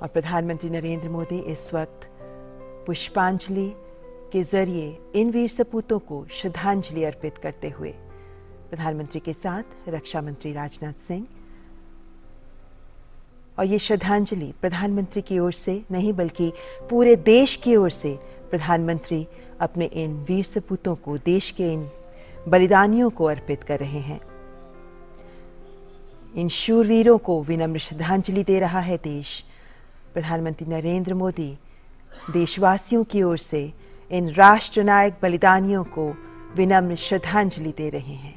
और प्रधानमंत्री नरेंद्र मोदी इस वक्त पुष्पांजलि के जरिए इन वीर सपूतों को श्रद्धांजलि अर्पित करते हुए प्रधानमंत्री के साथ रक्षा मंत्री राजनाथ सिंह, और ये श्रद्धांजलि प्रधानमंत्री की ओर से नहीं बल्कि पूरे देश की ओर से प्रधानमंत्री अपने इन वीर सपूतों को, देश के इन बलिदानियों को अर्पित कर रहे हैं। इन शूरवीरों को विनम्र श्रद्धांजलि दे रहा है देश। प्रधानमंत्री नरेंद्र मोदी देशवासियों की ओर से इन राष्ट्रनायक बलिदानियों को विनम्र श्रद्धांजलि दे रहे हैं।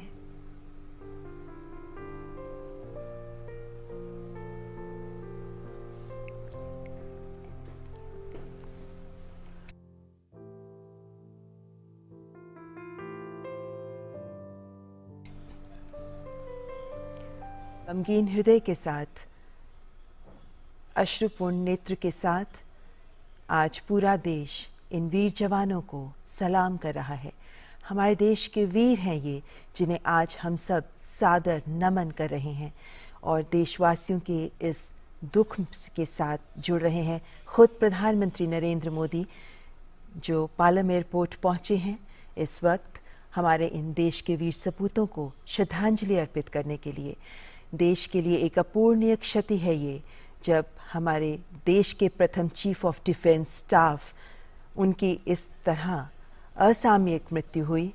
गमगीन हृदय के साथ, अश्रुपूर्ण नेत्र के साथ आज पूरा देश इन वीर जवानों को सलाम कर रहा है। हमारे देश के वीर हैं ये, जिन्हें आज हम सब सादर नमन कर रहे हैं और देशवासियों के इस दुख के साथ जुड़ रहे हैं। खुद प्रधानमंत्री नरेंद्र मोदी जो पालम एयरपोर्ट पहुंचे हैं इस वक्त हमारे इन देश के वीर सपूतों को श्रद्धांजलि अर्पित करने के लिए। देश के लिए एक अपूरणीय क्षति है ये, जब हमारे देश के प्रथम चीफ ऑफ डिफेंस स्टाफ उनकी इस तरह असामयिक मृत्यु हुई।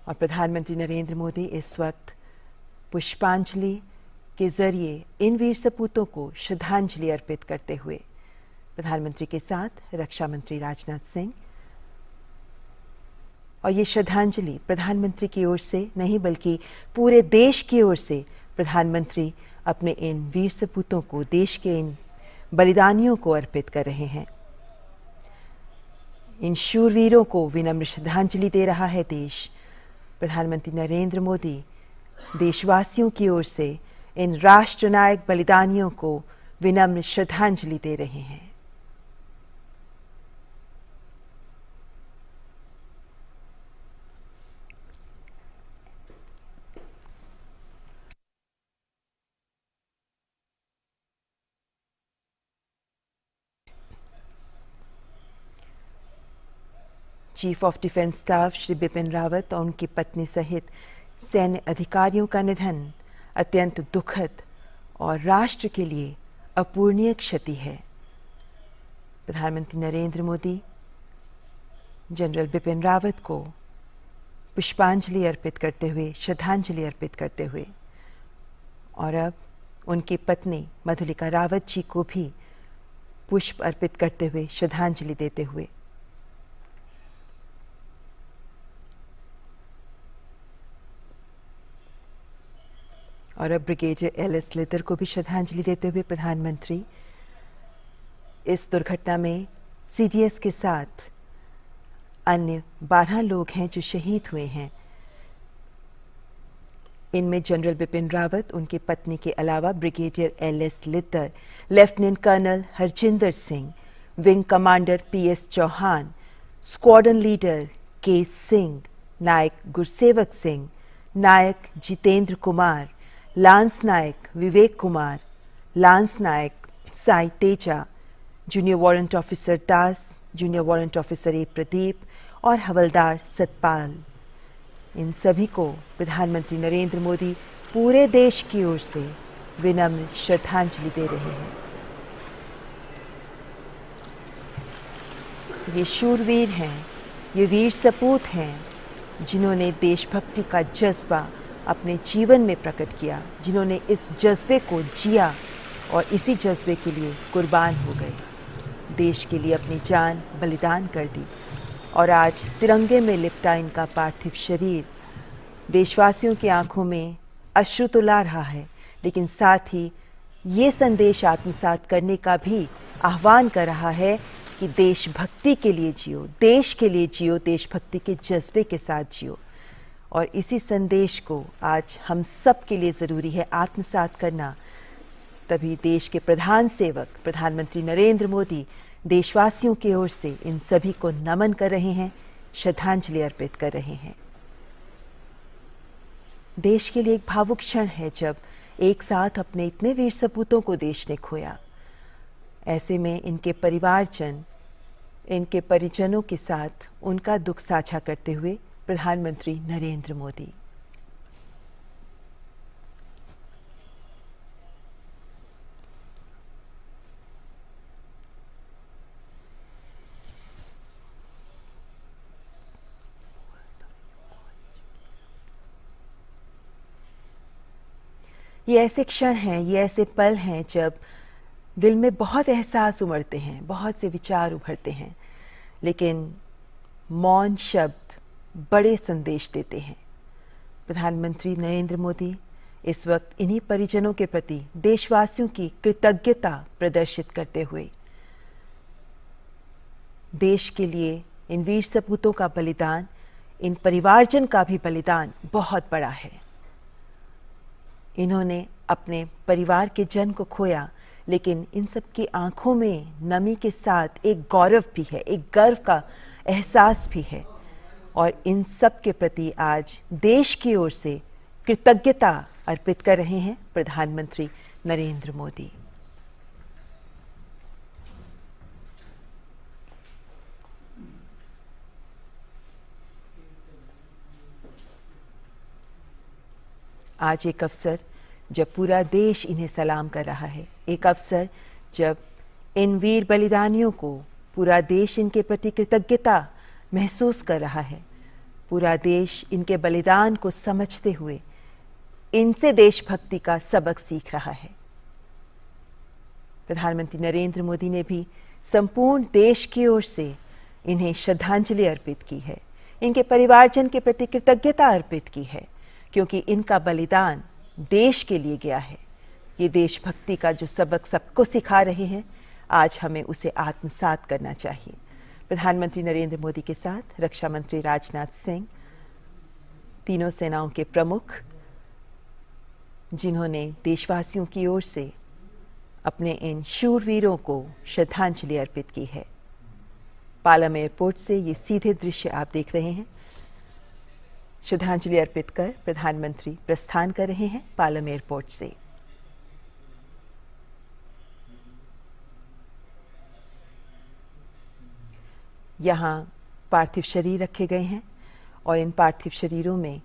और प्रधानमंत्री नरेंद्र मोदी इस वक्त पुष्पांजलि के जरिए इन वीर सपूतों को श्रद्धांजलि अर्पित करते हुए प्रधानमंत्री के साथ रक्षा मंत्री राजनाथ सिंह, और ये श्रद्धांजलि प्रधानमंत्री की ओर से नहीं बल्कि पूरे देश की ओर से प्रधानमंत्री अपने इन वीर सपूतों को, देश के इन बलिदानियों को अर्पित कर रहे हैं। इन शूरवीरों को विनम्र श्रद्धांजलि दे रहा है देश। प्रधानमंत्री नरेंद्र मोदी देशवासियों की ओर से इन राष्ट्रनायक बलिदानियों को विनम्र श्रद्धांजलि दे रहे हैं। Chief of defence staff Shri Bipin Rawat और उनकी पत्नी सहित सैन्य अधिकारियों का निधन अत्यंत दुखद और राष्ट्र के लिए अपूरणीय क्षति है। प्रधानमंत्री नरेंद्र मोदी जनरल बिपिन रावत को पुष्पांजलि अर्पित करते हुए, श्रद्धांजलि अर्पित करते हुए, और अब उनकी पत्नी मधुलिका रावत जी को भी पुष्प अर्पित करते हुए, श्रद्धांजलि देते हुए, और अब ब्रिगेडियर एल.एस. लितर को भी श्रद्धांजलि देते हुए प्रधानमंत्री इस दुर्घटना में सीडीएस के साथ अन्य 12 लोग हैं जो शहीद हुए हैं। इनमें जनरल बिपिन रावत, उनकी पत्नी के अलावा brigadier LS. Lidder, lieutenant colonel Harjinder Singh, wing commander PS. Chauhan, squadron leader K Singh, naik Gursewak Singh, naik Jitendra Kumar, lance naik Vivek Kumar, lance naik Sai Teja, junior warrant officer Das, junior warrant officer A Pradeep और हवलदार सतपाल, इन सभी को प्रधानमंत्री नरेंद्र मोदी पूरे देश की ओर से विनम्र श्रद्धांजलि दे रहे हैं। ये शूरवीर हैं, ये वीर सपूत हैं जिन्होंने देशभक्ति का जज्बा अपने जीवन में प्रकट किया, जिन्होंने इस जज्बे को जिया और इसी जज्बे के लिए कुर्बान हो गए, देश के लिए अपनी जान बलिदान कर दी। और आज तिरंगे में लिपटा इनका पार्थिव शरीर देशवासियों की आंखों में अश्रु तो ला रहा है, लेकिन साथ ही ये संदेश आत्मसात करने का भी आह्वान कर रहा है कि देशभक्ति के लिए जियो, देश के लिए जियो, देशभक्ति के जज्बे के साथ जियो। और इसी संदेश को आज हम सब के लिए ज़रूरी है आत्मसात करना। तभी देश के प्रधान सेवक प्रधानमंत्री नरेंद्र मोदी देशवासियों की ओर से इन सभी को नमन कर रहे हैं, श्रद्धांजलि अर्पित कर रहे हैं। देश के लिए एक भावुक क्षण है जब एक साथ अपने इतने वीर सपूतों को देश ने खोया। ऐसे में इनके परिवारजन, इनके परिजनों के साथ उनका दुख साझा करते हुए प्रधानमंत्री नरेंद्र मोदी। ये ऐसे क्षण हैं, ये ऐसे पल हैं जब दिल में बहुत एहसास उमड़ते हैं, बहुत से विचार उभरते हैं, लेकिन मौन शब्द बड़े संदेश देते हैं। प्रधानमंत्री नरेंद्र मोदी इस वक्त इन्हीं परिजनों के प्रति देशवासियों की कृतज्ञता प्रदर्शित करते हुए देश के लिए इन वीर सपूतों का बलिदान, इन परिवारजन का भी बलिदान बहुत बड़ा है। इन्होंने अपने परिवार के जन को खोया, लेकिन इन सब की आंखों में नमी के साथ एक गौरव भी है, एक गर्व का एहसास भी है, और इन सब के प्रति आज देश की ओर से कृतज्ञता अर्पित कर रहे हैं प्रधानमंत्री नरेंद्र मोदी। आज एक अवसर जब पूरा देश इन्हें सलाम कर रहा है, एक अवसर जब इन वीर बलिदानियों को पूरा देश इनके प्रति कृतज्ञता महसूस कर रहा है, पूरा देश इनके बलिदान को समझते हुए इनसे देशभक्ति का सबक सीख रहा है। प्रधानमंत्री नरेंद्र मोदी ने भी संपूर्ण देश की ओर से इन्हें श्रद्धांजलि अर्पित की है, इनके परिवारजन के प्रति कृतज्ञता अर्पित की है, क्योंकि इनका बलिदान देश के लिए गया है। ये देशभक्ति का जो सबक सबको सिखा रहे हैं, आज हमें उसे आत्मसात करना चाहिए। प्रधानमंत्री नरेंद्र मोदी के साथ रक्षा मंत्री राजनाथ सिंह, तीनों सेनाओं के प्रमुख, जिन्होंने देशवासियों की ओर से अपने इन शूरवीरों को श्रद्धांजलि अर्पित की है। पालम एयरपोर्ट से ये सीधे दृश्य आप देख रहे हैं। श्रद्धांजलि अर्पित कर प्रधानमंत्री प्रस्थान कर रहे हैं पालम एयरपोर्ट से। यहाँ पार्थिव शरीर रखे गए हैं और इन पार्थिव शरीरों में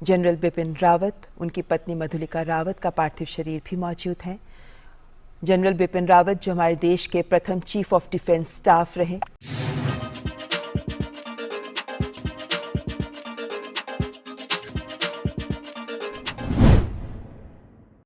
जनरल बिपिन रावत, उनकी पत्नी मधुलिका रावत का पार्थिव शरीर भी मौजूद है। जनरल बिपिन रावत जो हमारे देश के प्रथम चीफ ऑफ डिफेंस स्टाफ रहे।